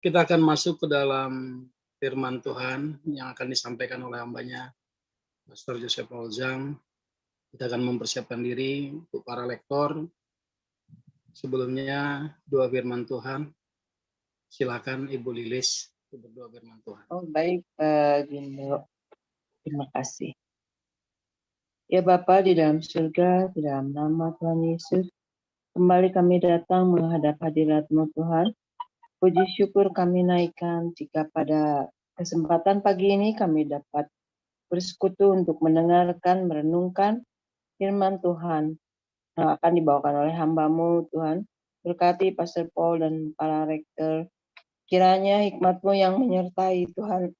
Kita akan masuk ke dalam firman Tuhan yang akan disampaikan oleh hambanya, Pastor Joseph Olzang. Kita akan mempersiapkan diri untuk para lektor. Sebelumnya, doa firman Tuhan. Silakan Ibu Lilis untuk berdoa firman Tuhan. Oh, baik, Pak Gindo. Terima kasih. Ya Bapa di dalam surga, di dalam nama Tuhan Yesus, kembali kami datang menghadap hadirat-Mu Tuhan. Puji syukur kami naikkan jika pada kesempatan pagi ini kami dapat bersekutu untuk mendengarkan, merenungkan firman Tuhan yang akan dibawakan oleh hamba-Mu Tuhan. Berkati Pastor Paul dan para rektor. Kiranya hikmat-Mu yang menyertai Tuhan.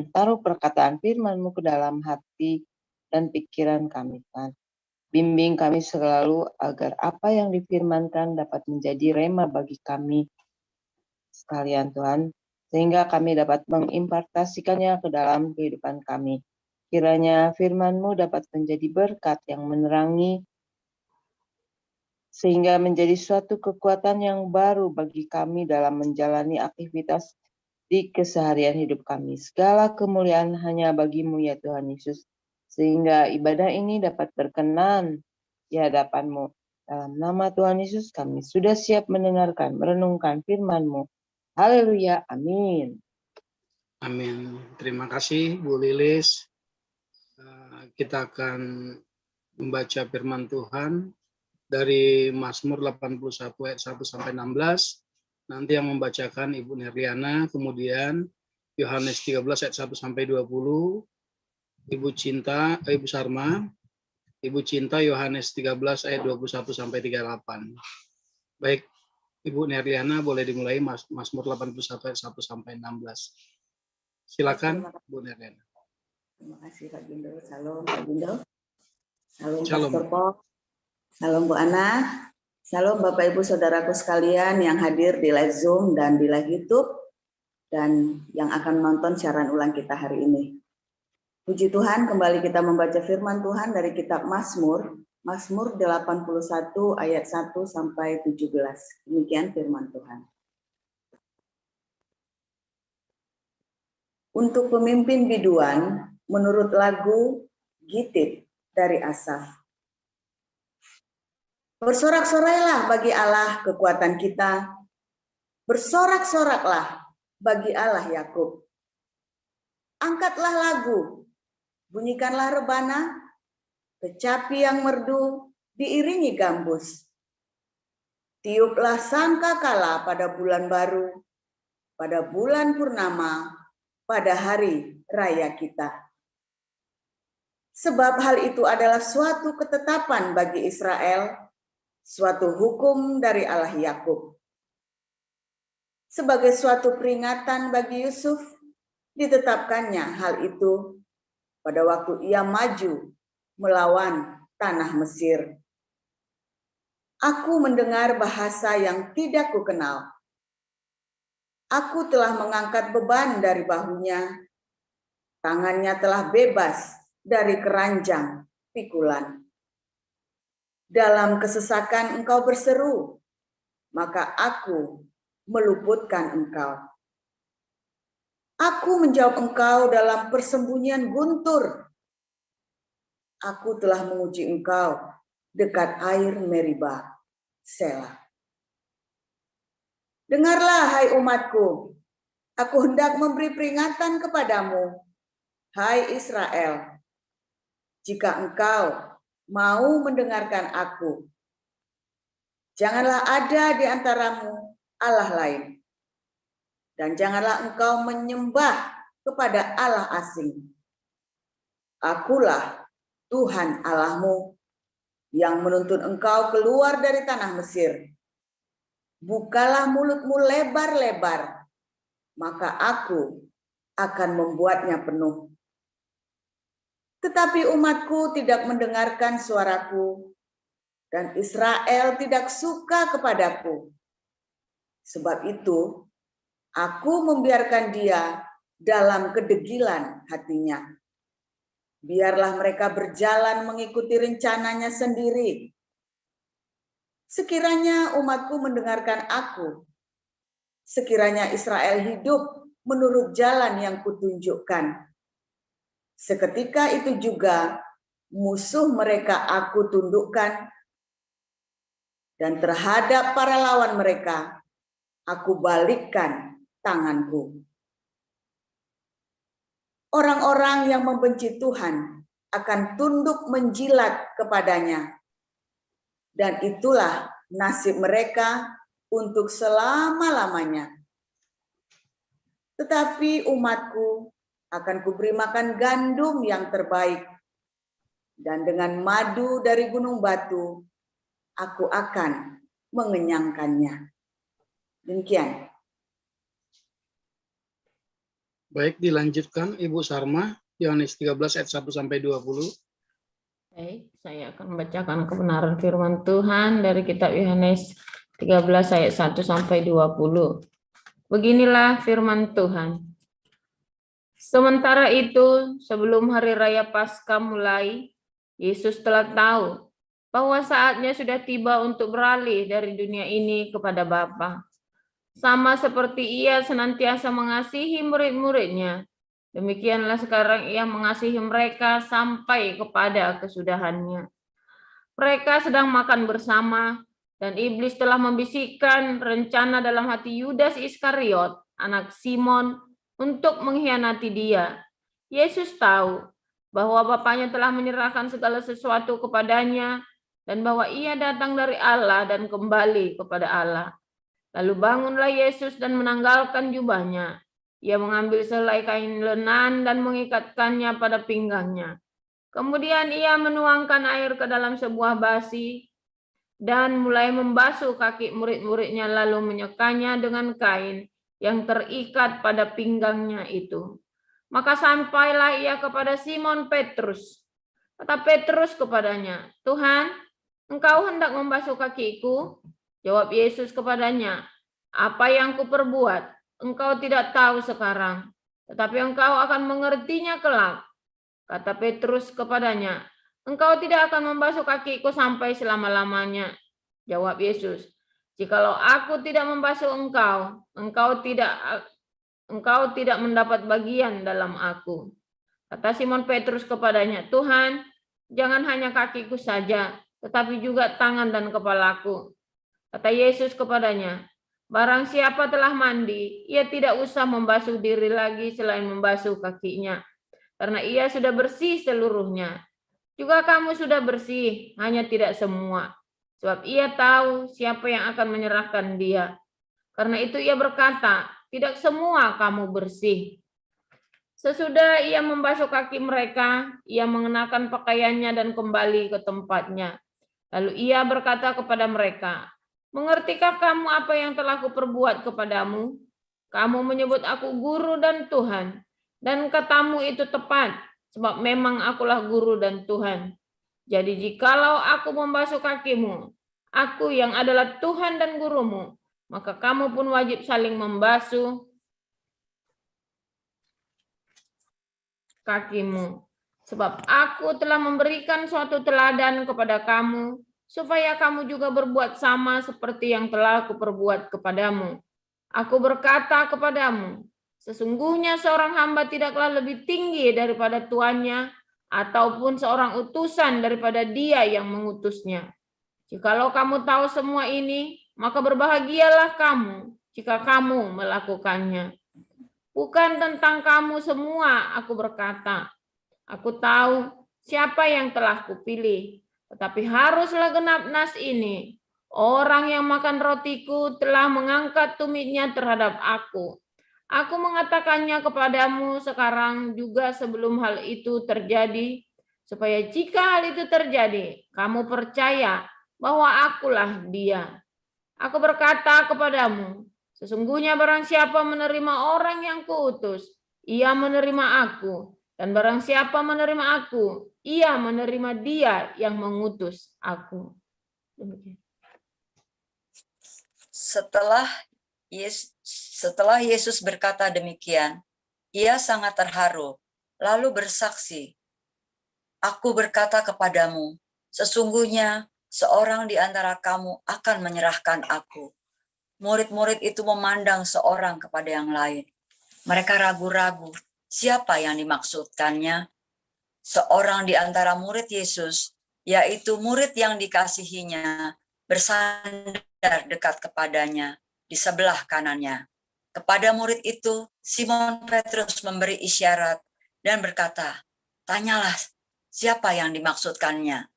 Taruh perkataan firman-Mu ke dalam hati dan pikiran kami Tuhan. Bimbing kami selalu agar apa yang difirmankan dapat menjadi rema bagi kami sekalian Tuhan, sehingga kami dapat mengimpartasikannya ke dalam kehidupan kami. Kiranya firman-Mu dapat menjadi berkat yang menerangi, sehingga menjadi suatu kekuatan yang baru bagi kami dalam menjalani aktivitas di keseharian hidup kami. Segala kemuliaan hanya bagi-Mu ya Tuhan Yesus, sehingga ibadah ini dapat berkenan di hadapan-Mu. Dalam nama Tuhan Yesus kami sudah siap mendengarkan, merenungkan firman-Mu. Haleluya, amin. Amin. Terima kasih Bu Lilis. Kita akan membaca firman Tuhan dari Mazmur 81 ayat 1 sampai 16. Nanti yang membacakan Ibu Nerliana, kemudian Yohanes 13 ayat 1 sampai 20, Ibu Sarma, Ibu Cinta Yohanes 13 ayat 21 sampai 38. Baik, Ibu Nerliana boleh dimulai Mazmur 81 ayat 1 sampai 16. Silakan Bu Nerliana. Terima kasih Pak Gindo. Salam Pak Gindo. Salam Shalom. Pastor Paul. Salam Bu Ana. Salam Bapak Ibu Saudaraku sekalian yang hadir di live Zoom dan di live YouTube dan yang akan menonton siaran ulang kita hari ini. Puji Tuhan, kembali kita membaca firman Tuhan dari kitab Mazmur, Mazmur 81 ayat 1 sampai 17. Demikian firman Tuhan. Untuk pemimpin biduan menurut lagu Gittit dari Asaf. Bersorak-sorailah bagi Allah kekuatan kita. Bersorak-soraklah bagi Allah Yakub. Angkatlah lagu, bunyikanlah rebana, kecapi yang merdu diiringi gambus. Tiuplah sangkakala pada bulan baru, pada bulan purnama, pada hari raya kita. Sebab hal itu adalah suatu ketetapan bagi Israel, suatu hukum dari Allah Yakub. Sebagai suatu peringatan bagi Yusuf, ditetapkannya hal itu pada waktu ia maju melawan tanah Mesir. Aku mendengar bahasa yang tidak kukenal. Aku telah mengangkat beban dari bahunya. Tangannya telah bebas dari keranjang pikulan. Dalam kesesakan engkau berseru, maka aku meluputkan engkau. Aku menjawab engkau dalam persembunyian guntur. Aku telah menguji engkau dekat air Meriba, Selah. Dengarlah, hai umatku, aku hendak memberi peringatan kepadamu, hai Israel. Jika engkau mau mendengarkan aku, janganlah ada di antaramu Allah lain, dan janganlah engkau menyembah kepada Allah asing. Akulah Tuhan Allahmu yang menuntun engkau keluar dari tanah Mesir. Bukalah mulutmu lebar-lebar, maka aku akan membuatnya penuh. Tetapi umatku tidak mendengarkan suaraku, dan Israel tidak suka kepadaku. Sebab itu, aku membiarkan dia dalam kedegilan hatinya. Biarlah mereka berjalan mengikuti rencananya sendiri. Sekiranya umatku mendengarkan aku, sekiranya Israel hidup menurut jalan yang kutunjukkan. Seketika itu juga musuh mereka aku tundukkan, dan terhadap para lawan mereka aku balikkan tanganku. Orang-orang yang membenci Tuhan akan tunduk menjilat kepadanya, dan itulah nasib mereka untuk selama-lamanya. Tetapi umatku akan kuberi makan gandum yang terbaik, dan dengan madu dari gunung batu aku akan mengenyangkannya. Demikian. Baik, dilanjutkan Ibu Sarma, Yohanes 13 ayat 1 sampai 20. Baik, saya akan membacakan kebenaran firman Tuhan dari kitab Yohanes 13 ayat 1 sampai 20. Beginilah firman Tuhan. Sementara itu, sebelum hari raya Paskah mulai, Yesus telah tahu bahwa saatnya sudah tiba untuk beralih dari dunia ini kepada Bapa. Sama seperti Ia senantiasa mengasihi murid-muridnya, demikianlah sekarang Ia mengasihi mereka sampai kepada kesudahannya. Mereka sedang makan bersama, dan iblis telah membisikkan rencana dalam hati Yudas Iskariot, anak Simon, untuk mengkhianati Dia. Yesus tahu bahwa Bapanya telah menyerahkan segala sesuatu kepadanya, dan bahwa Ia datang dari Allah dan kembali kepada Allah. Lalu bangunlah Yesus dan menanggalkan jubahnya. Ia mengambil sehelai kain lenan dan mengikatkannya pada pinggangnya. Kemudian ia menuangkan air ke dalam sebuah basi dan mulai membasuh kaki murid-muridnya, lalu menyekanya dengan kain yang terikat pada pinggangnya itu. Maka sampailah ia kepada Simon Petrus. Kata Petrus kepadanya, "Tuhan, Engkau hendak membasuh kakiku?" Jawab Yesus kepadanya, "Apa yang kuperbuat, engkau tidak tahu sekarang, tetapi engkau akan mengertinya kelak." Kata Petrus kepadanya, "Engkau tidak akan membasuh kakiku sampai selama-lamanya." Jawab Yesus, "Jikalau aku tidak membasuh engkau, engkau tidak mendapat bagian dalam aku." Kata Simon Petrus kepadanya, "Tuhan, jangan hanya kakiku saja, tetapi juga tangan dan kepalaku." Kata Yesus kepadanya, "Barang siapa telah mandi, ia tidak usah membasuh diri lagi selain membasuh kakinya, karena ia sudah bersih seluruhnya. Juga kamu sudah bersih, hanya tidak semua. Sebab ia tahu siapa yang akan menyerahkan dia. Karena itu ia berkata, tidak semua kamu bersih." Sesudah ia membasuh kaki mereka, ia mengenakan pakaiannya dan kembali ke tempatnya. Lalu ia berkata kepada mereka, "Mengertikah kamu apa yang telah kuperbuat kepadamu? Kamu menyebut aku guru dan Tuhan, dan katamu itu tepat, sebab memang akulah guru dan Tuhan. Jadi jikalau aku membasuh kakimu, aku yang adalah Tuhan dan gurumu, maka kamu pun wajib saling membasuh kakimu. Sebab aku telah memberikan suatu teladan kepada kamu, supaya kamu juga berbuat sama seperti yang telah kuperbuat kepadamu. Aku berkata kepadamu, sesungguhnya seorang hamba tidaklah lebih tinggi daripada tuannya, ataupun seorang utusan daripada dia yang mengutusnya. Jikalau kamu tahu semua ini, maka berbahagialah kamu jika kamu melakukannya. Bukan tentang kamu semua aku berkata. Aku tahu siapa yang telah kupilih, tetapi haruslah genap nas ini. Orang yang makan rotiku telah mengangkat tumitnya terhadap aku. Aku mengatakannya kepadamu sekarang juga sebelum hal itu terjadi, supaya jika hal itu terjadi, kamu percaya bahwa akulah Dia. Aku berkata kepadamu, sesungguhnya barang siapa menerima orang yang kuutus, ia menerima aku. Dan barang siapa menerima aku, ia menerima dia yang mengutus aku. Demikian. Setelah Yesus berkata demikian, ia sangat terharu, lalu bersaksi, "Aku berkata kepadamu, sesungguhnya seorang di antara kamu akan menyerahkan aku." murid-murid itu memandang seorang kepada yang lain. Mereka ragu-ragu, siapa yang dimaksudkannya? Seorang di antara murid Yesus, yaitu murid yang dikasihinya, bersandar dekat kepadanya di sebelah kanannya. Kepada murid itu, Simon Petrus memberi isyarat dan berkata, "Tanyalah siapa yang dimaksudkannya."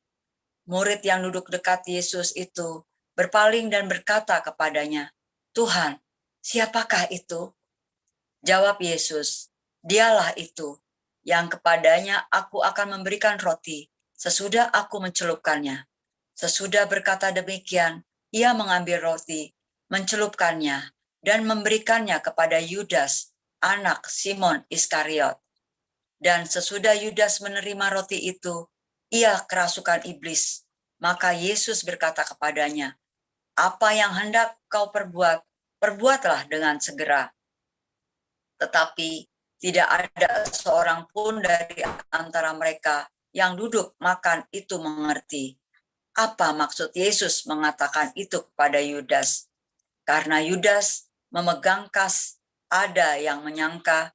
Murid yang duduk dekat Yesus itu berpaling dan berkata kepadanya, "Tuhan, siapakah itu?" Jawab Yesus, "Dialah itu yang kepadanya aku akan memberikan roti sesudah aku mencelupkannya." Sesudah berkata demikian, ia mengambil roti, mencelupkannya, dan memberikannya kepada Yudas, anak Simon Iskariot. Dan sesudah Yudas menerima roti itu, ia kerasukan iblis. Maka Yesus berkata kepadanya, "Apa yang hendak kau perbuat, perbuatlah dengan segera." Tetapi tidak ada seorang pun dari antara mereka yang duduk makan itu mengerti apa maksud Yesus mengatakan itu kepada Yudas. Karena Yudas memegang kas, ada yang menyangka,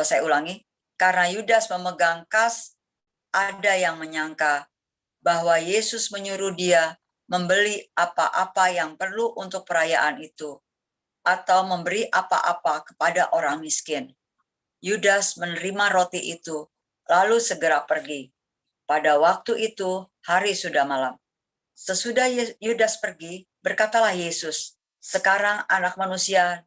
saya ulangi, karena Yudas memegang kas, ada yang menyangka bahwa Yesus menyuruh dia membeli apa-apa yang perlu untuk perayaan itu, atau memberi apa-apa kepada orang miskin. Yudas menerima roti itu, lalu segera pergi. Pada waktu itu, hari sudah malam. Sesudah Yudas pergi, berkatalah Yesus, "Sekarang anak manusia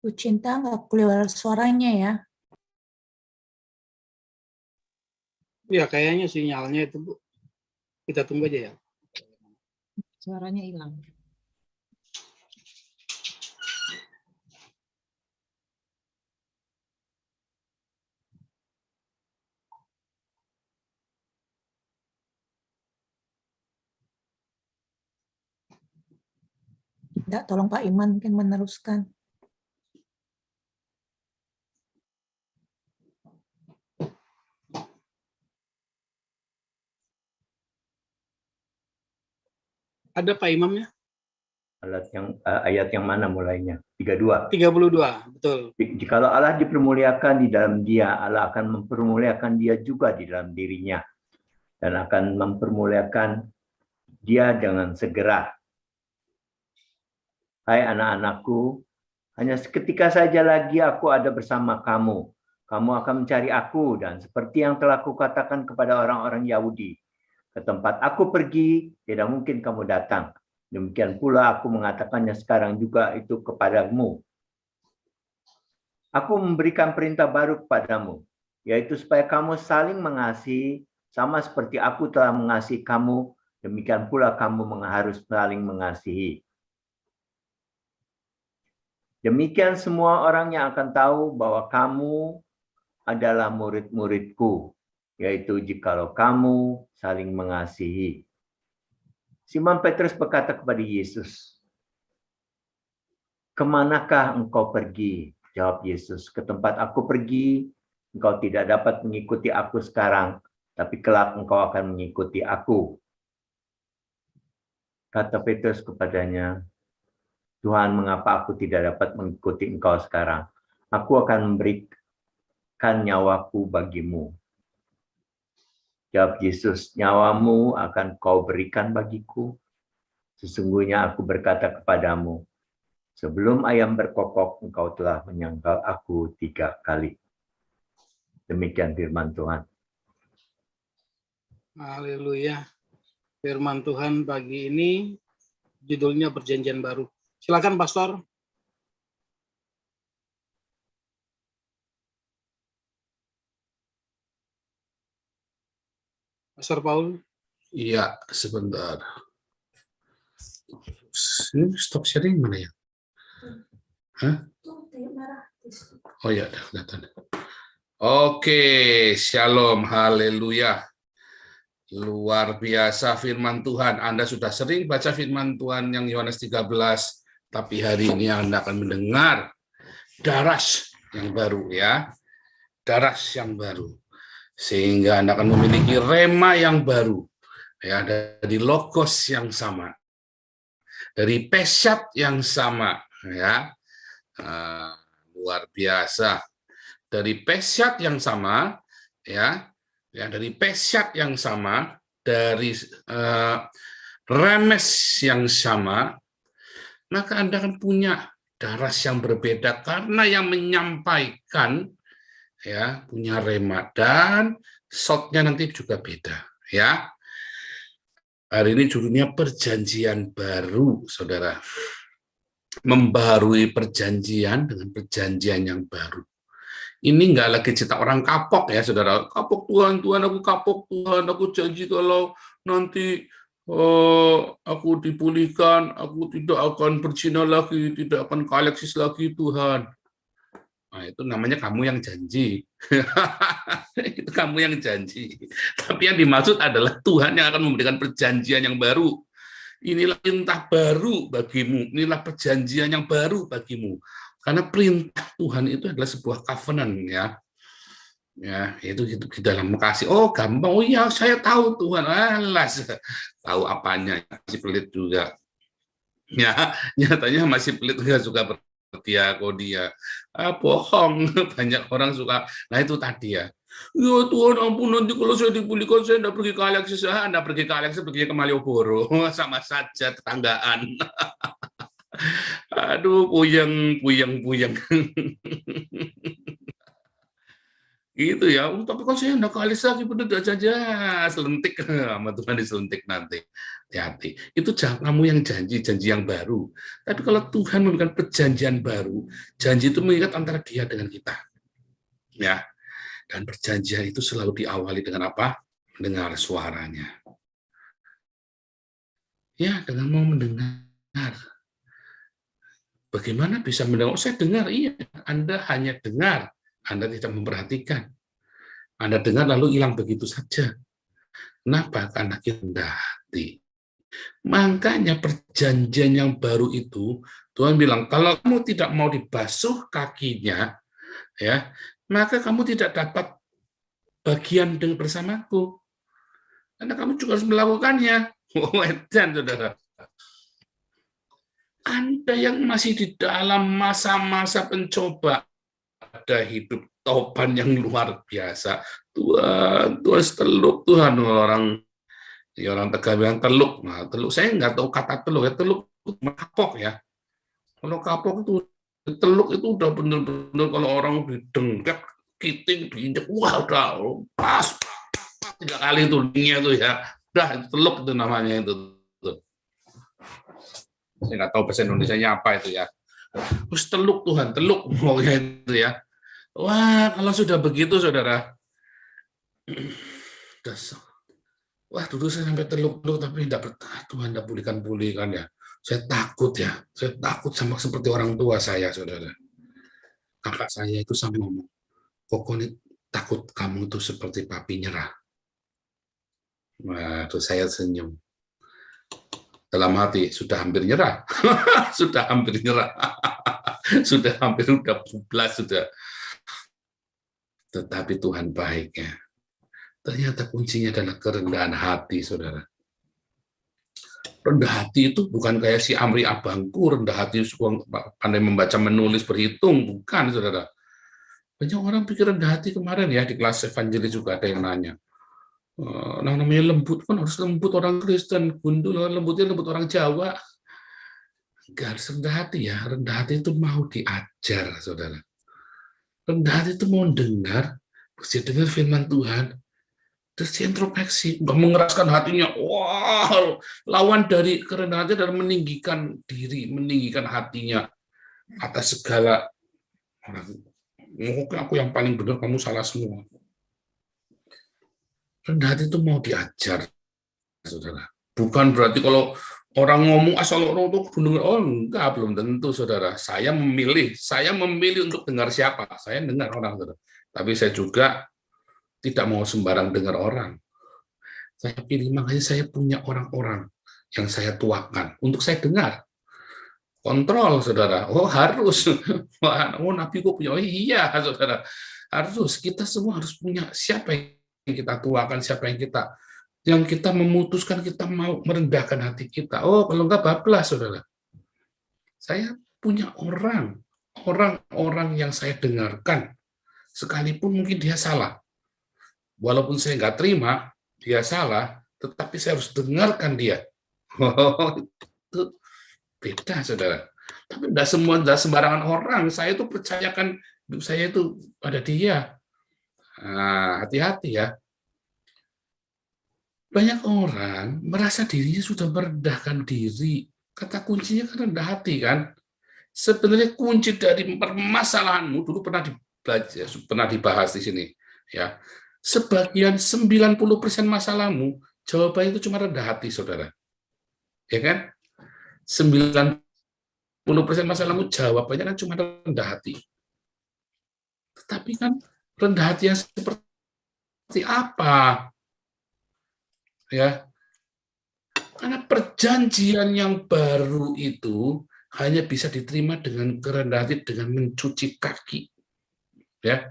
Bu Cinta nggak keluar suaranya ya. Ya, kayaknya sinyalnya itu, Bu. Kita tunggu aja ya. Suaranya hilang. Enggak, tolong Pak Iman mungkin meneruskan. Ada Pak Imamnya? Ayat yang mana mulainya? 32. 32, betul. Jikalau Allah dipermuliakan di dalam dia, Allah akan mempermuliakan dia juga di dalam dirinya. Dan akan mempermuliakan dia dengan segera. Hai anak-anakku, hanya seketika saja lagi aku ada bersama kamu. Kamu akan mencari aku, dan seperti yang telah kukatakan kepada orang-orang Yahudi, ke tempat aku pergi, tidak mungkin kamu datang. Demikian pula aku mengatakannya sekarang juga itu kepadamu. Aku memberikan perintah baru kepadamu, yaitu supaya kamu saling mengasihi, sama seperti aku telah mengasihi kamu, demikian pula kamu harus saling mengasihi. Demikian semua orang yang akan tahu bahwa kamu adalah murid-muridku, yaitu jikalau kamu saling mengasihi. Simon Petrus berkata kepada Yesus, "Kemanakah engkau pergi?" Jawab Yesus, "Ke tempat aku pergi, engkau tidak dapat mengikuti aku sekarang, tapi kelak engkau akan mengikuti aku." Kata Petrus kepadanya, "Tuhan, mengapa aku tidak dapat mengikuti engkau sekarang? Aku akan memberikan nyawaku bagimu." Jawab Yesus, "Nyawamu akan kau berikan bagiku? Sesungguhnya aku berkata kepadamu, sebelum ayam berkokok, engkau telah menyangkal aku 3 kali." Demikian firman Tuhan. Haleluya. Firman Tuhan pagi ini judulnya Perjanjian Baru. Silakan Pastor. Pastor Paul. Iya, sebentar. Ini stop sharing mana ya? Hah? Oh ya, udah kelihatan. Oke, shalom, haleluya. Luar biasa firman Tuhan. Anda sudah sering baca firman Tuhan yang Yohanes 13, tapi hari ini Anda akan mendengar daras yang baru ya. Daras yang baru. Sehingga Anda akan memiliki rema yang baru. Ya, dari logos yang sama. Dari pesyat yang sama ya. Luar biasa. Dari pesyat yang sama ya. Ya, dari pesyat yang sama, dari remes yang sama, maka Anda akan punya daras yang berbeda karena yang menyampaikan ya punya rema dan shotnya nanti juga beda ya. Hari ini judulnya perjanjian baru, saudara. Membarui perjanjian dengan perjanjian yang baru. Ini nggak lagi cerita orang kapok ya, saudara. Kapok Tuhan, Tuhan aku kapok Tuhan, aku janji kalau nanti aku dipulihkan, aku tidak akan berzina lagi, tidak akan ke Alexis lagi Tuhan. Nah, itu namanya kamu yang janji. Itu kamu yang janji. Tapi yang dimaksud adalah Tuhan yang akan memberikan perjanjian yang baru. Inilah perintah baru bagimu, inilah perjanjian yang baru bagimu. Karena perintah Tuhan itu adalah sebuah covenant ya. Ya, itu di dalam kasih. Oh, gampang. Oh iya, saya tahu Tuhan. Alas, tahu apanya, masih pelit juga. Ya, nyatanya masih pelit, nggak suka berdiakonia. Bohong. Banyak orang suka. Nah, itu tadi ya. Ya Tuhan ampun, nanti kalau saya dipulihkan saya enggak pergi ke Alexis. Anda pergi ke Alexis, pergi ke Malioboro. Sama saja tetanggaan. Aduh, puyeng. Gitu ya. Tapi kan saya enggak kalis lagi, bener enggak saja selentik sama Tuhan diselentik nanti. Hati-hati. Itu kamu yang janji yang baru. Tapi kalau Tuhan memberikan perjanjian baru, janji itu mengikat antara Dia dengan kita. Ya. Dan perjanjian itu selalu diawali dengan apa? Mendengar suaranya. Ya, dengan mau mendengar. Bagaimana bisa mendengar? Oh, saya dengar, iya. Anda hanya dengar, Anda tidak memperhatikan. Anda dengar lalu hilang begitu saja. Kenapa? Karena kita rendah hati. Makanya perjanjian yang baru itu, Tuhan bilang, kalau kamu tidak mau dibasuh kakinya, ya, maka kamu tidak dapat bagian dengan bersamaku. Karena kamu juga harus melakukannya. Oh, edan, saudara. Anda yang masih di dalam masa-masa pencoba, ada hidup topan yang luar biasa. Tuhan teluk, Tuhan orang Tegal bilang teluk. Nah, teluk saya nggak tahu kata teluk ya, teluk itu kapok ya. Kalau kapok itu teluk itu udah benar-benar kalau orang didengkat, kiting, diinjak, wah udah pas 3 kali itu linknya tuh ya. Udah itu teluk itu namanya itu. Saya nggak tahu bahasa Indonesianya apa itu ya. Terus teluk Tuhan, teluk pokoknya itu ya. Wah, kalau sudah begitu, saudara. Wah, dulu saya sampai teluk tapi Tuhan tidak pulihkan ya. Saya takut ya. Saya takut sama seperti orang tua saya, saudara. Kakak saya itu sampai ngomong, pokoknya takut kamu itu seperti papi nyerah. Wah, terus saya senyum. Dalam hati, sudah hampir nyerah. Sudah hampir nyerah. Sudah hampir udah bublas sudah. Tetapi Tuhan baik ya. Ternyata kuncinya adalah kerendahan hati, saudara. Rendah hati itu bukan kayak si Amri abangku, rendah hati pandai membaca, menulis, berhitung. Bukan, saudara. Banyak orang pikir rendah hati kemarin ya, di kelas evangelis juga ada yang nanya. Namanya lembut kan harus lembut orang Kristen, gundul lembutnya lembut orang Jawa. Enggak harus rendah hati ya, rendah hati itu mau diajar, saudara. Rendah hati itu mau dengar, dengar firman Tuhan, terus introspeksi, udah mengeraskan hatinya. Wow, lawan dari kerendahan hati adalah meninggikan diri, meninggikan hatinya atas segala orang. Aku yang paling benar, kamu salah semua. Rendah hati itu mau diajar, saudara. Bukan berarti kalau Orang ngomong asal orang tuh dengar, oh enggak, belum tentu saudara. Saya memilih untuk dengar siapa. Saya dengar orang, saudara. Tapi saya juga tidak mau sembarang dengar orang. Saya pilih, makanya saya punya orang-orang yang saya tuakan untuk saya dengar. Kontrol, saudara. Oh harus. Oh Nabi kok punya. Oh iya, saudara. Harus. Kita semua harus punya siapa yang kita tuakan, siapa yang kita memutuskan kita mau merendahkan hati kita. Oh, kalau enggak bablas, saudara. Saya punya orang-orang yang saya dengarkan, sekalipun mungkin dia salah. Walaupun saya nggak terima, dia salah, tetapi saya harus dengarkan dia. Oh, itu beda, saudara. Tapi tidak sembarangan orang. Saya itu percayakan hidup saya itu pada dia. Nah, hati-hati ya. Banyak orang merasa dirinya sudah merendahkan diri. Kata kuncinya kan rendah hati kan. Sebenarnya kunci dari permasalahanmu dulu pernah dibahas di sini ya. Sebagian 90% masalahmu jawabannya itu cuma rendah hati, saudara. Ya kan? 90% masalahmu jawabannya kan cuma rendah hati. Tetapi kan rendah hati yang seperti apa? Ya, karena perjanjian yang baru itu hanya bisa diterima dengan kerendahan hati, dengan mencuci kaki. Ya,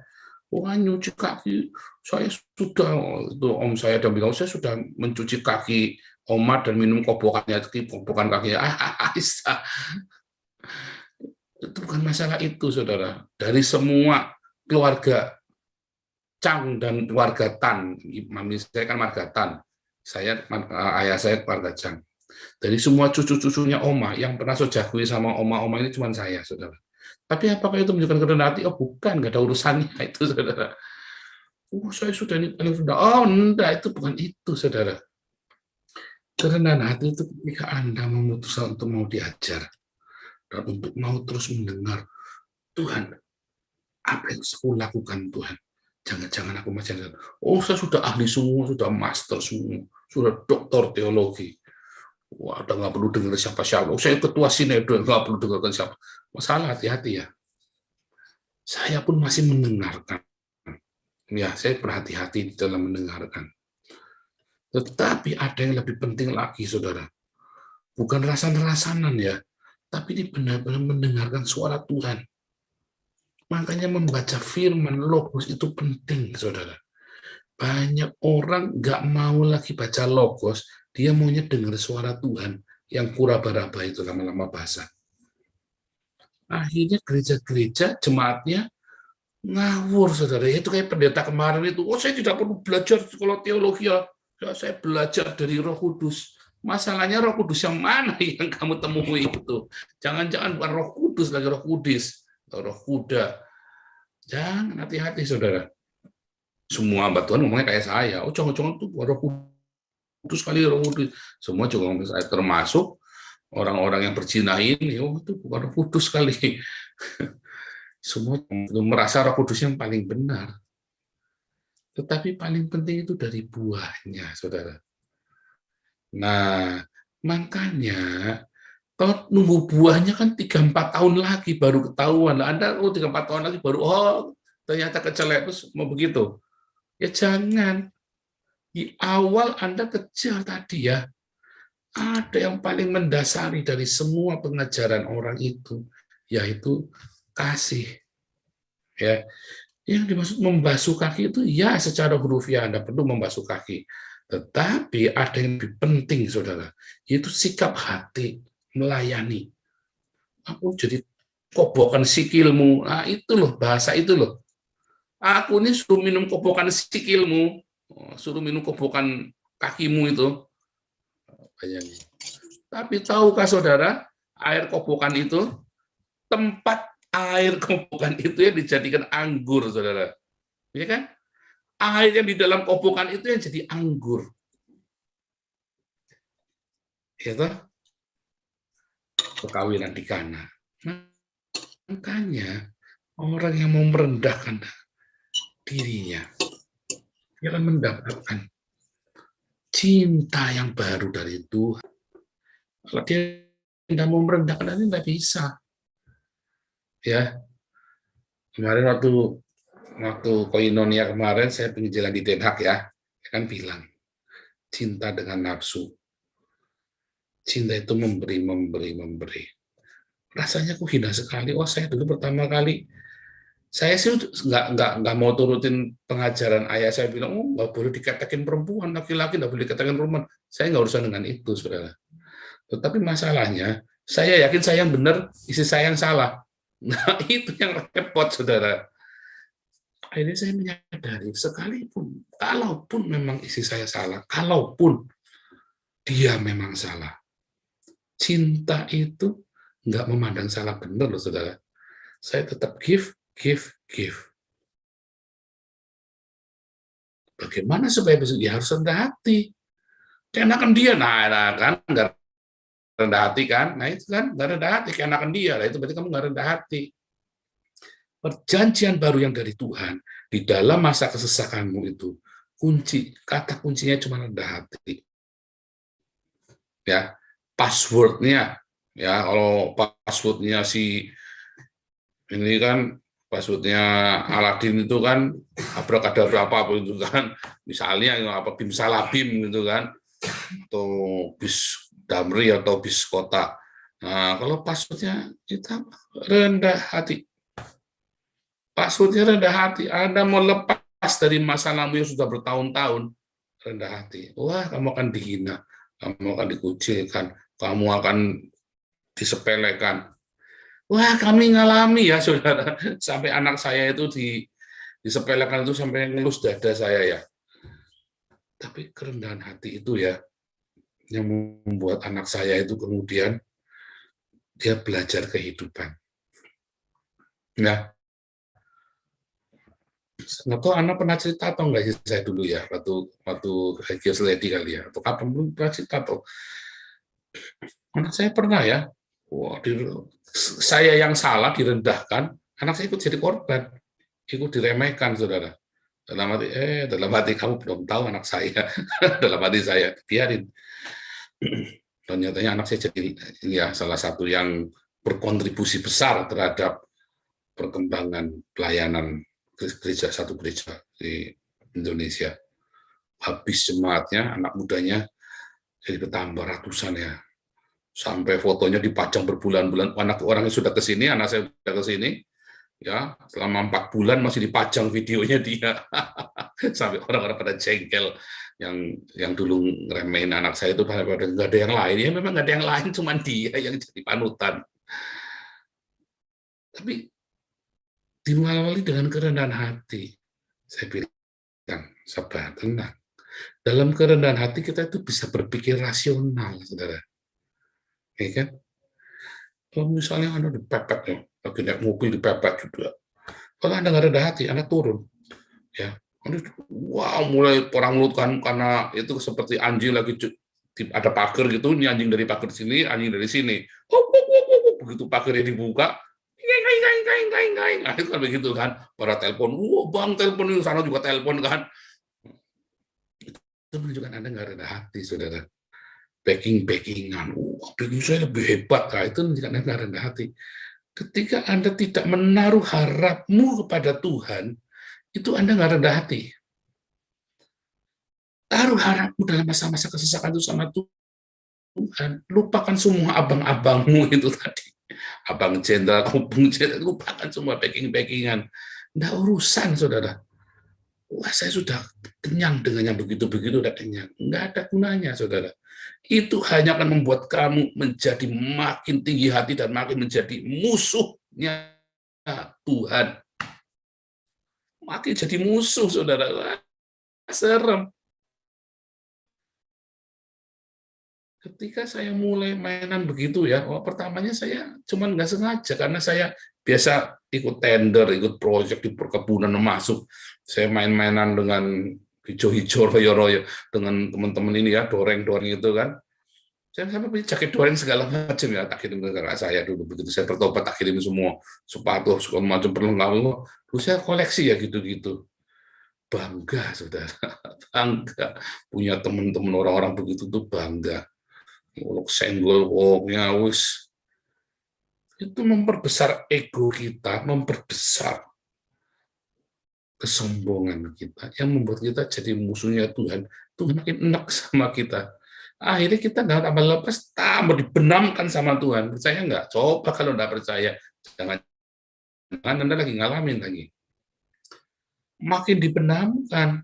wah nyuci kaki, saya sudah itu om saya dan bilang saya sudah mencuci kaki Oma dan minum kobokan kakinya. Aisyah. Itu bukan masalah itu, saudara. Dari semua keluarga Chang dan keluarga Tan, mami saya kan marga Tan. Ayah saya keluarga Chang. Dari semua cucu-cucunya Oma yang pernah sojagui sama Oma ini cuma saya, saudara. Tapi apakah itu menunjukkan kerendahan hati? Oh bukan, nggak ada urusannya itu, saudara. Oh saya sudah ini paling rendah. Oh enggak, itu bukan itu, saudara. Kerendahan hati itu ketika Anda memutuskan untuk mau diajar dan untuk mau terus mendengar, Tuhan, apa yang aku lakukan, Tuhan? Jangan-jangan aku macam oh saya sudah ahli semua, sudah master semua, sudah doktor teologi. Wah, udah nggak perlu dengar siapa-siapa. Saya ketua sinode, nggak perlu dengarkan siapa. Masalah, hati-hati ya. Saya pun masih mendengarkan. Ya, saya berhati-hati dalam mendengarkan. Tetapi ada yang lebih penting lagi, saudara. Bukan rasan-rasanan ya, tapi ini benar-benar mendengarkan suara Tuhan. Makanya membaca firman logos itu penting, saudara. Banyak orang nggak mau lagi baca logos, dia maunya dengar suara Tuhan yang pura-baraba itu lama-lama basah. Akhirnya gereja-gereja jemaatnya ngawur, saudara. Itu kayak pendeta kemarin itu. Oh, saya tidak perlu belajar kalau teologi ya. Saya belajar dari Roh Kudus. Masalahnya Roh Kudus yang mana yang kamu temui itu? Jangan-jangan bukan Roh Kudus lagi, Roh Kudus, Roh Kuda. Jangan, hati-hati, saudara. Semua hamba Tuhan ngomongnya kayak saya. Oh, jangan-jangan itu Roh Kudus kali, Roh Kudus. Semua juga ngomong saya, termasuk orang-orang yang berzina ini. Oh, itu bukan Roh Kudus kali. Semua merasa Roh Kudus yang paling benar. Tetapi paling penting itu dari buahnya, saudara. Nah, makanya kalau nunggu buahnya kan 3-4 tahun lagi baru ketahuan. Anda 3-4 tahun lagi baru, oh ternyata kecelek, terus mau begitu. Ya jangan. Di awal Anda kejar tadi ya. Ada yang paling mendasari dari semua pengajaran orang itu, yaitu kasih. Ya. Yang dimaksud membasuh kaki itu ya secara hurufiah Anda perlu membasuh kaki. Tetapi ada yang lebih penting, saudara, yaitu sikap hati melayani. Aku jadi kobokan sikilmu. Nah, itu loh, bahasa itu loh. Aku ini suruh minum kobokan sikilmu, suruh minum kobokan kakimu itu. Bayangin. Tapi tahukah saudara, air kobokan itu, tempat air kobokan itu yang dijadikan anggur, saudara. Ya kan? Air yang di dalam kobokan itu yang jadi anggur. Ya toh? Perkawinan di Kana. Makanya orang yang mau merendahkan dirinya, dia akan mendapatkan cinta yang baru dari Tuhan. Kalau dia tidak mau merendahkan hati, tidak bisa. Ya, kemarin waktu koinonia kemarin saya penginjilan di Den Haag ya, kan bilang cinta dengan nafsu. Cinta itu memberi. Rasanya aku hina sekali. Oh, saya dulu pertama kali, saya sih nggak mau turutin pengajaran ayah. Saya bilang, oh nggak boleh dikatakan perempuan, laki-laki nggak boleh dikatakan perempuan. Saya nggak urusan dengan itu, saudara. Tetapi masalahnya, saya yakin saya yang benar, istri saya yang salah. Nah, itu yang repot, saudara. Akhirnya saya menyadari, sekalipun, kalaupun memang istri saya salah, kalaupun dia memang salah, cinta itu nggak memandang salah benar loh, saudara. Saya tetap give. Bagaimana supaya besok dia harus rendah hati? Keenakan dia, nah kan nggak rendah hati kan? Nah itu kan nggak rendah hati, keenakan dia, nah itu berarti kamu nggak rendah hati. Perjanjian baru yang dari Tuhan di dalam masa kesesakanmu itu kata kuncinya cuma rendah hati. Ya, passwordnya ya, kalau passwordnya si ini kan passwordnya Aladin itu kan abrakadabra apa itu kan, misalnya apa bim salabim gitu kan, atau bis damri atau bis kota. Nah, kalau passwordnya kita rendah hati. Passwordnya rendah hati. Anda mau lepas dari masa lalu yang sudah bertahun-tahun, rendah hati. Wah, kamu akan dihina, kamu akan dikucilkan, kamu akan disepelekan. Wah, kami ngalami ya, saudara. Sampai anak saya itu disepelekan itu sampai ngelus dada saya ya. Tapi kerendahan hati itu ya, yang membuat anak saya itu kemudian dia belajar kehidupan. Nah, nggak tahu anak pernah cerita atau enggak sih saya dulu ya, waktu Hagios Lady kali ya, atau kapan pun pernah cerita atau anak saya pernah ya, wah, saya yang salah direndahkan, anak saya ikut jadi korban, ikut diremehkan, saudara. Dalam hati kamu belum tahu anak saya, dalam hati saya biarin. Dan nyatanya anak saya jadi ya salah satu yang berkontribusi besar terhadap perkembangan pelayanan satu gereja di Indonesia. Habis jemaatnya, anak mudanya jadi bertambah ratusan ya. Sampai fotonya dipajang berbulan-bulan. Anak orang yang sudah ke sini, anak saya sudah ke sini, ya selama 4 bulan masih dipajang videonya dia. Sampai orang-orang pada jengkel yang dulu ngeremehin anak saya itu pada nggak ada yang lain. Ya memang nggak ada yang lain, cuma dia yang jadi panutan. Tapi dimulai dengan kerendahan hati. Saya bilang, sabar, tenang. Dalam kerendahan hati kita itu bisa berpikir rasional, saudara. Ya kan? Kalau misalnya Anda dipepet, ya, lagi naik mobil dipepet juga. Kalau Anda nggak rendah hati, Anda turun. Ya, wow, mulai perang mulut kan, karena itu seperti anjing lagi ada pagar gitu, ini anjing dari pagar sini, anjing dari sini. Begitu pagarnya dibuka, nah, itu kan begitu kan, para telepon, bang telepon di sana juga telepon kan, itu menunjukkan Anda nggak rendah hati, saudara. Backingan, backing saya lebih hebat, nah, itu menunjukkan Anda nggak rendah hati. Ketika Anda tidak menaruh harapmu kepada Tuhan, itu Anda nggak rendah hati. Taruh harapmu dalam masa-masa kesesakan itu sama Tuhan, lupakan semua abang-abangmu itu tadi. Abang jenderal, kampung jenderal, lupakan semua backingan. Nggak urusan, saudara. Wah, saya sudah kenyang dengan yang begitu-begitu, udah kenyang. Nggak ada gunanya, saudara. Itu hanya akan membuat kamu menjadi makin tinggi hati dan makin menjadi musuhnya Tuhan. Makin jadi musuh, saudara. Wah, serem. Ketika saya mulai mainan begitu ya, pertamanya saya cuma nggak sengaja karena saya biasa ikut tender, ikut proyek di perkebunan masuk. Saya main-mainan dengan hijau-hijau royo-royo dengan teman-teman ini ya, doreng-doreng itu kan. Saya sampai punya jaket doreng segala macam ya, tak kirim ke kakak saya dulu. Begitu saya bertobat, tak kirim semua sepatu, segala macam perlengkapan. Terus saya koleksi ya gitu-gitu. Bangga, saudara. Bangga. Punya teman-teman orang-orang begitu tuh bangga. Uluk senggol wongnya wis. Itu memperbesar ego kita, memperbesar kesombongan kita, yang membuat kita jadi musuhnya Tuhan. Tuhan makin enak sama kita. Akhirnya kita nggak tambah lepas, tambah dibenamkan sama Tuhan. Percaya nggak? Coba kalau nggak percaya, jangan Anda lagi ngalamin lagi. Makin dibenamkan.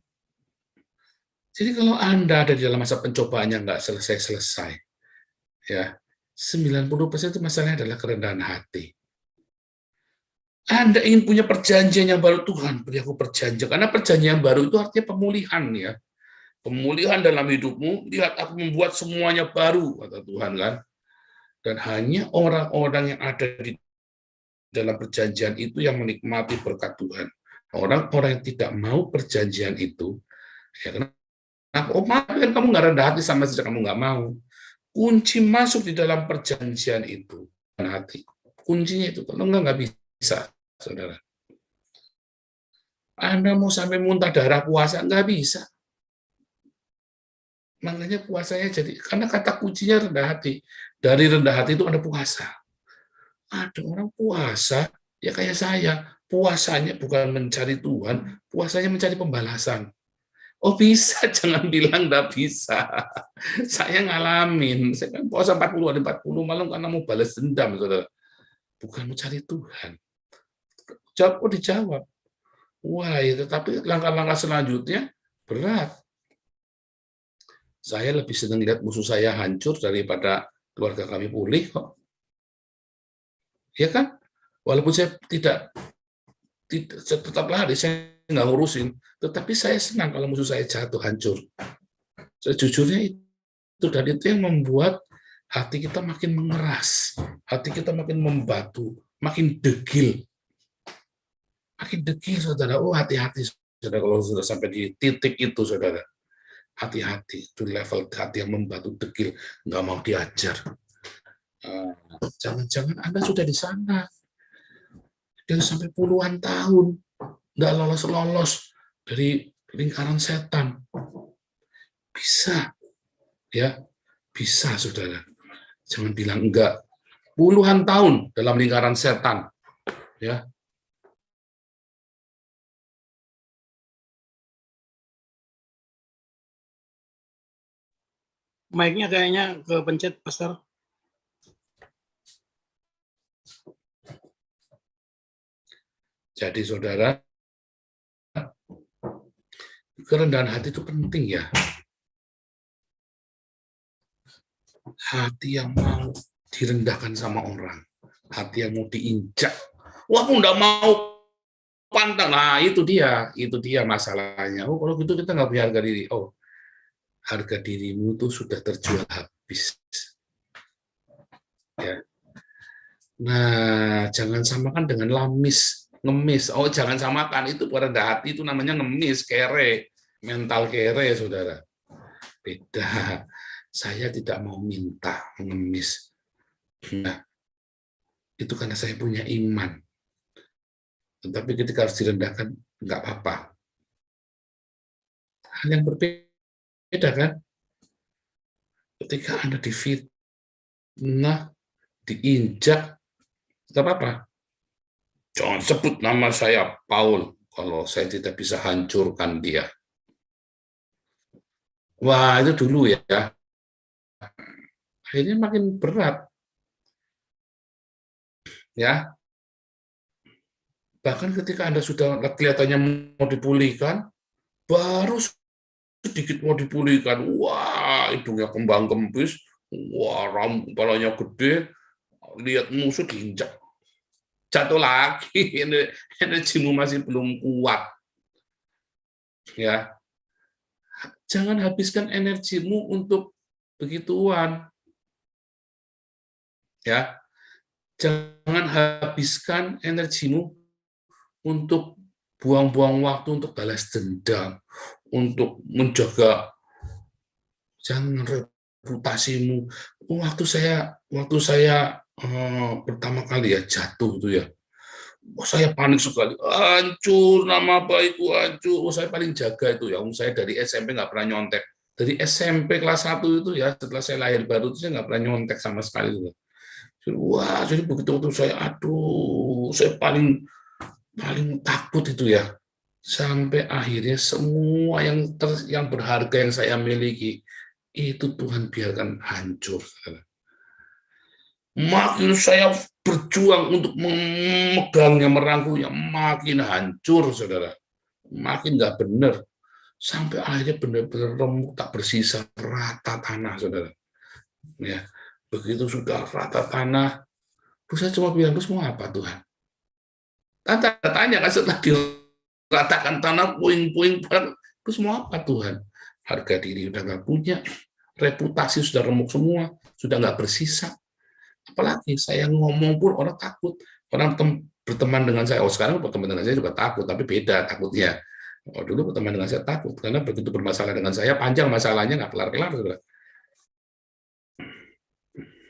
Jadi kalau Anda ada di dalam masa pencobaan yang nggak selesai-selesai, ya 90% itu masalahnya adalah kerendahan hati. Anda ingin punya perjanjian yang baru, Tuhan beri aku perjanjian. Karena perjanjian yang baru itu artinya pemulihan, ya. Pemulihan dalam hidupmu, lihat aku membuat semuanya baru, kata Tuhan kan. Dan hanya orang-orang yang ada di dalam perjanjian itu yang menikmati berkat Tuhan. Orang-orang yang tidak mau perjanjian itu, ya kenapa? Oh, kan kamu nggak rendah hati sama saja kamu nggak mau. Kunci masuk di dalam perjanjian itu, hati. Kuncinya itu, kalau nggak bisa, saudara. Anda mau sampai muntah darah puasa, nggak bisa. Makanya puasanya jadi, karena kata kuncinya rendah hati. Dari rendah hati itu ada puasa. Ada orang puasa, ya kayak saya, puasanya bukan mencari Tuhan, puasanya mencari pembalasan. Oh bisa, jangan bilang nggak bisa. Saya ngalamin, saya kan puasa 40 hari 40 malam karena mau balas dendam, saudara. Bukan mencari Tuhan. Jawab, dijawab. Wah, ya, tetapi langkah-langkah selanjutnya berat. Saya lebih senang lihat musuh saya hancur daripada keluarga kami pulih kok. Ya kan? Walaupun saya tetap lari, saya nggak ngurusin, tetapi saya senang kalau musuh saya jatuh hancur. Sejujurnya itu, dan itu yang membuat hati kita makin mengeras, hati kita makin membatu, makin degil. Makin degil, saudara. Oh, hati-hati, saudara, kalau sudah sampai di titik itu, saudara. Hati-hati, itu level hati yang membatu degil, nggak mau diajar. Jangan-jangan Anda sudah di sana. Dan sampai puluhan tahun, nggak lolos-lolos dari lingkaran setan. Bisa, ya, bisa, saudara. Jangan bilang enggak. Puluhan tahun dalam lingkaran setan, ya. Mic-nya kayaknya kepencet, Pastor. Jadi, saudara, kerendahan hati itu penting, ya. Hati yang mau direndahkan sama orang, hati yang mau diinjak. Wah, aku nggak mau pantang. Nah, itu dia masalahnya. Oh, kalau gitu kita nggak punya harga diri. Oh, harga dirimu itu sudah terjual habis. Ya. Nah, jangan samakan dengan lamis, ngemis. Oh, jangan samakan, itu rendah hati, itu namanya ngemis, kere, mental kere, saudara. Beda. Saya tidak mau minta mengemis. Nah, itu karena saya punya iman. Tetapi ketika harus direndahkan, nggak apa-apa. Hal yang berbeda, kan? Ketika Anda difitnah, diinjak, nggak apa-apa. Jangan sebut nama saya Paul kalau saya tidak bisa hancurkan dia. Wah, itu dulu, ya. Akhirnya makin berat. Ya. Bahkan ketika Anda sudah kelihatannya mau dipulihkan, baru sedikit mau dipulihkan. Wah, hidungnya kembang kempis. Wah, kepalanya gede. Lihat musuh diinjak. Jatuh lagi. Energimu masih belum kuat. Ya. Jangan habiskan energimu untuk begituan. Ya. Jangan habiskan energimu untuk buang-buang waktu untuk balas dendam, untuk menjaga jangan reputasimu. Waktu saya pertama kali ya jatuh itu ya, saya panik sekali, hancur nama baikku, hancur. Saya paling jaga itu ya, saya dari SMP nggak pernah nyontek, Dari SMP kelas 1 itu ya, setelah saya lahir baru itu saya nggak pernah nyontek sama sekali. Wah, jadi begitu waktu saya, aduh, saya paling takut itu ya. Sampai akhirnya semua yang berharga yang saya miliki, itu Tuhan biarkan hancur. Makin saya berjuang untuk memegangnya, merangkulnya, makin hancur, saudara. Makin nggak benar. Sampai akhirnya benar-benar remuk, tak bersisa, rata tanah, saudara. Ya, begitu sudah rata tanah, terus saya cuma bilang, terus mau apa Tuhan? Tanya kan setelah diratakan tanah, puing-puing, terus mau apa Tuhan? Harga diri udah nggak punya, reputasi sudah remuk semua, sudah nggak bersisa. Apalagi saya ngomong pun orang takut, orang berteman dengan saya. Oh, sekarang berteman dengan saya juga takut, tapi beda takutnya. Oh, dulu berteman dengan saya takut, karena begitu bermasalah dengan saya, panjang masalahnya, nggak kelar-kelar.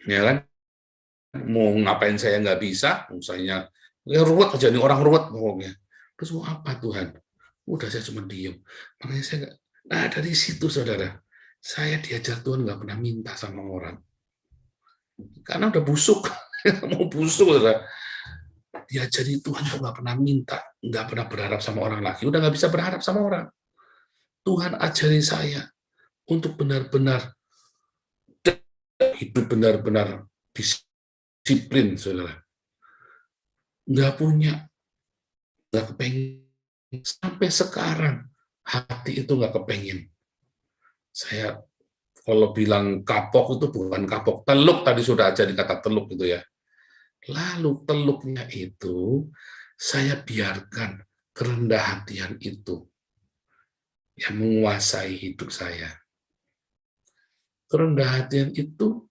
Ya kan? Mau ngapain saya nggak bisa, misalnya, ya ruwet aja nih, orang ruwet ngomongnya. Terus mau apa Tuhan? Udah saya cuma diem. Makanya saya nggak. Nah dari situ saudara, saya diajar Tuhan nggak pernah minta sama orang. Karena udah busuk, mau busuk saudara. Diajari Tuhan tuh nggak pernah minta, nggak pernah berharap sama orang lagi. Udah nggak bisa berharap sama orang. Tuhan ajari saya untuk benar-benar hidup benar-benar disiplin, saudara. Nggak punya, nggak kepengen. Sampai sekarang, hati itu nggak kepengen. Saya kalau bilang kapok itu bukan kapok, teluk tadi sudah aja dikata teluk gitu ya. Lalu teluknya itu, saya biarkan kerendah hatian itu yang menguasai hidup saya. Kerendah hatian itu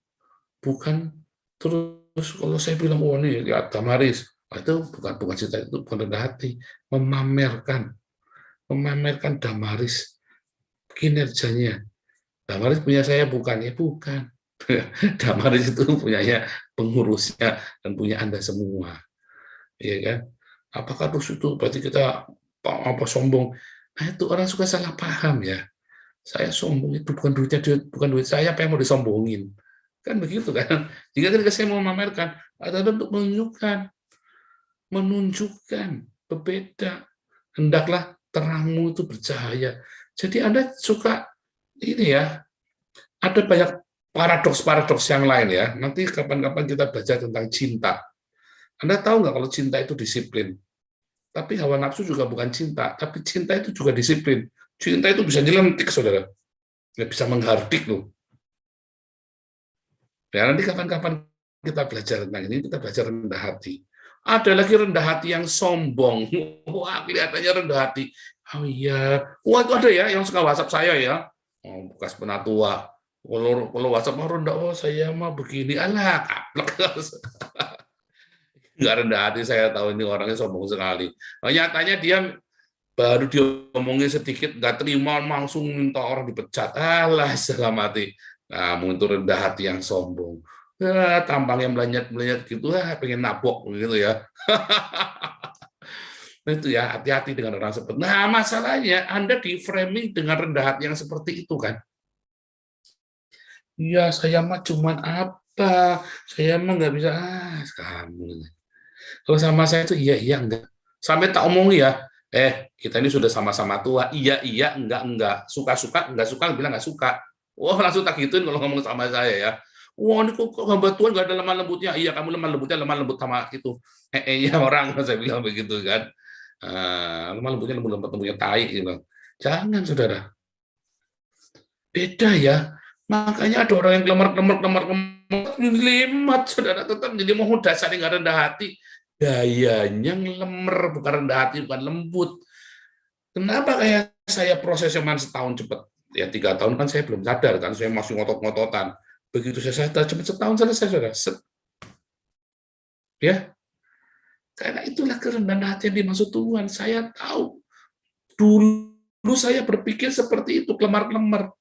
bukan terus kalau saya bilang, oh ini ya Damaris, itu bukan cerita, itu bukan rendah hati, memamerkan Damaris kinerjanya. Damaris punya saya bukan. Damaris itu punyanya pengurusnya dan punya Anda semua. Iya kan? Apakah terus itu berarti kita sombong? Nah, itu orang suka salah paham ya. Saya sombong itu bukan duit saya, apa yang mau disombongin. Kan begitu kan? Jika ketika saya mau memamerkan, ada untuk menunjukkan berbeda. Hendaklah terangmu itu bercahaya. Jadi Anda suka ini ya, ada banyak paradoks yang lain ya. Nanti kapan-kapan kita belajar tentang cinta. Anda tahu nggak kalau cinta itu disiplin? Tapi hawa nafsu juga bukan cinta, tapi cinta itu juga disiplin. Cinta itu bisa nyelentik, saudara. Nggak bisa menghardik loh. Ya, nanti kapan-kapan kita belajar tentang ini, kita belajar rendah hati. Ada lagi rendah hati yang sombong. Wah, kelihatannya rendah hati. Oh iya, wah itu ada ya yang suka WhatsApp saya ya. Oh, bekas penatua. Kalau WhatsApp mau rendah, oh saya mah begini, alah kaplek. Nggak rendah hati, saya tahu ini orangnya sombong sekali. Nah, nyatanya dia baru diomongin sedikit, nggak terima, langsung minta orang dipecat. Alah, setengah mati. Nah, itu rendah hati yang sombong. Tampangnya melenyat gitu, pengen nabok gitu ya. Nah, itu ya, hati-hati dengan orang seperti. Nah, masalahnya Anda di framing dengan rendah hati yang seperti itu kan. Iya, saya mah cuman apa? Saya mah nggak bisa. Kamu. Kalau sama saya itu iya enggak. Sampai tak omongi ya. Kita ini sudah sama-sama tua. Iya enggak. Suka enggak suka bilang enggak suka. Wah, langsung tak gituin kalau ngomong sama saya ya. Wah, ini kok hamba Tuhan enggak ada lemah lembutnya. Iya, kamu lemah lembut sama itu. Ya orang saya bilang begitu kan. Lemah lembutnya lembut tai gitu. Jangan, saudara. Beda ya. Makanya ada orang yang lemar limat, saudara, tetap jadi mau dasar yang nggak rendah hati. Dayanya lemer, bukan rendah hati, bukan lembut. Kenapa kayak saya proses cuma setahun cepat? Ya 3 tahun kan saya belum sadar kan, saya masih ngotot-ngototan. Begitu saya sadar cepat setahun selesai, saudara. Ya, karena itulah kerendahan hati yang dimaksud Tuhan. Saya tahu dulu saya berpikir seperti itu, kelemar-kelemar.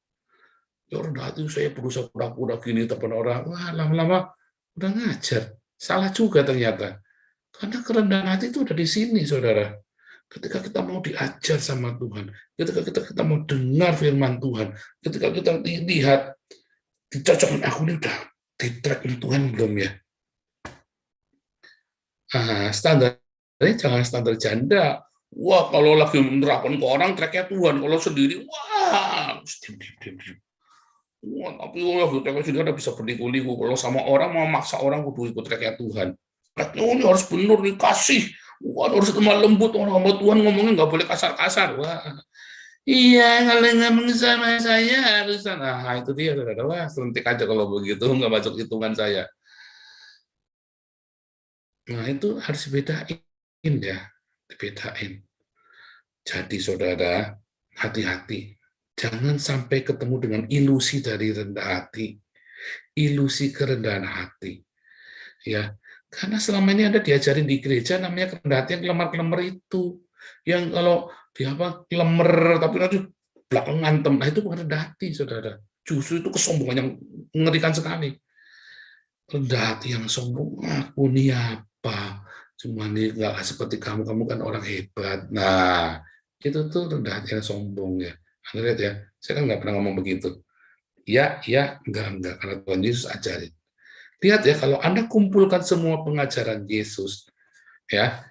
Ya rendah hati saya berusaha pura-pura gini depan orang. Wah, lama-lama udah ngajar. Salah juga ternyata. Karena kerendahan hati itu ada di sini, saudara. ketika kita mau diajar sama Tuhan, ketika kita mau dengar firman Tuhan, ketika kita lihat, dicocokkan aku ini udah di track Tuhan belum ya? Standarnya jangan standar janda. Wah, kalau lagi menerapkan ke orang tracknya Tuhan, kalau sendiri, wah, diam. Wah, tapi tracknya sendiri ada bisa berliku-liku. Kalau sama orang mau maksa orang kudu ikut tracknya Tuhan. Ini harus benar dikasih. Wah, harus lemah lembut, orang sama Tuhan ngomongnya nggak boleh kasar-kasar. Wah, iya, kalau ngomong sama saya harus. Nah, itu dia, wah, sentik aja kalau begitu, nggak masuk hitungan saya. Nah, itu harus dibedain ya, dibedain. Jadi saudara, hati-hati. Jangan sampai ketemu dengan ilusi dari rendah hati. Ilusi kerendahan hati. Ya, karena selama ini Anda diajarin di gereja namanya kerendahan hati yang kelemar-kelemar itu. Yang kalau dia lemer tapi nanti belakang ngantem. Nah, itu bukan rendah hati, saudara. Justru itu kesombongan yang mengerikan sekali. Rendah hati yang sombong, aku ini apa? Cuma ini nggak seperti kamu kan orang hebat. Nah, itu tuh rendah hati yang sombong ya. Anda lihat ya, saya kan nggak pernah ngomong begitu. Ya, enggak, karena Tuhan Yesus ajarin. Lihat ya, kalau Anda kumpulkan semua pengajaran Yesus, ya,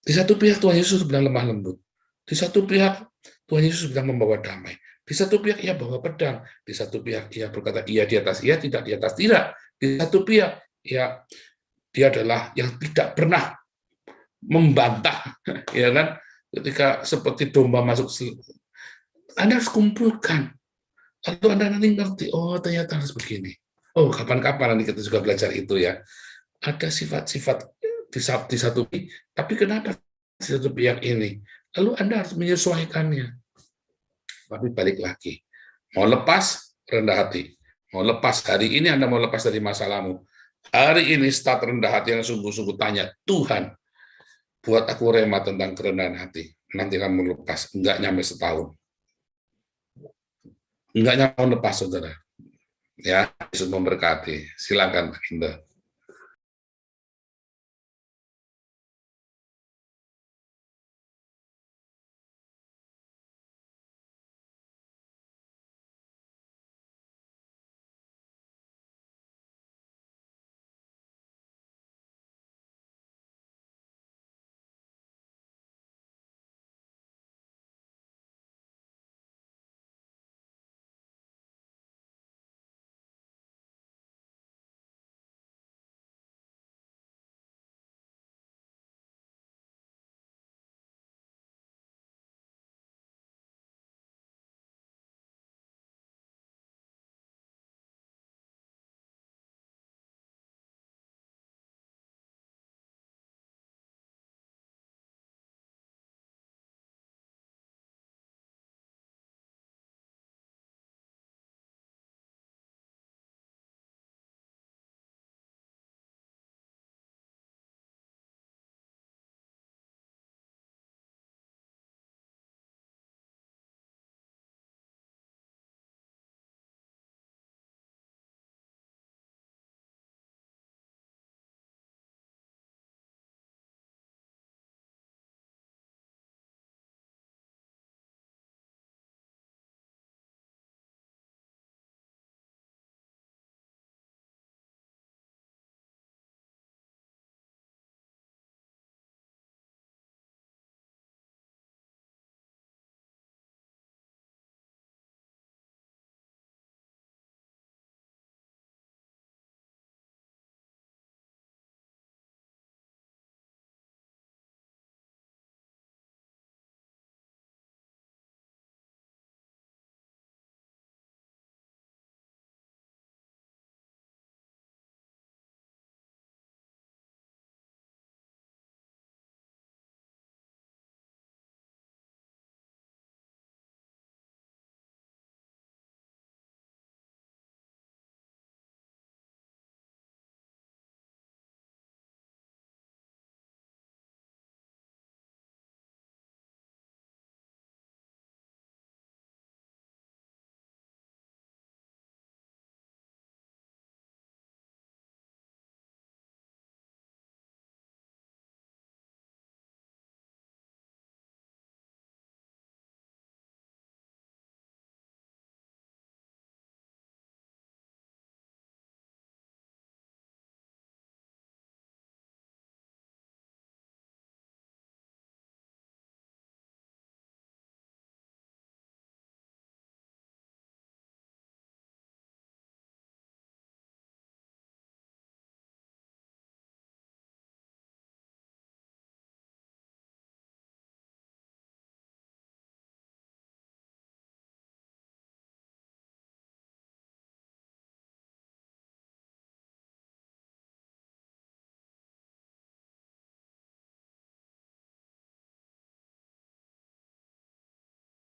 di satu pihak Tuhan Yesus bilang lemah lembut, di satu pihak Tuhan Yesus bilang membawa damai, di satu pihak ia bawa pedang, di satu pihak ia berkata iya di atas iya, tidak di atas tidak, di satu pihak ya dia adalah yang tidak pernah membantah, ya kan? Ketika seperti domba masuk, Anda harus kumpulkan. Lalu Anda nanti ngerti, oh ternyata harus begini. Oh, kapan-kapan nanti kita juga belajar itu ya. Ada sifat-sifat di satu pihak, tapi kenapa di satu pihak ini? Lalu Anda harus menyesuaikannya. Tapi balik lagi, mau lepas rendah hati. Mau lepas hari ini Anda mau lepas dari masalahmu. Hari ini start rendah hati yang sungguh-sungguh tanya, Tuhan, buat aku rema tentang kerendahan hati. Nanti kamu lepas, enggak nyampe setahun. Enggak nyampe lepas, saudara. Ya, Yesus memberkati. Silakan, Indah.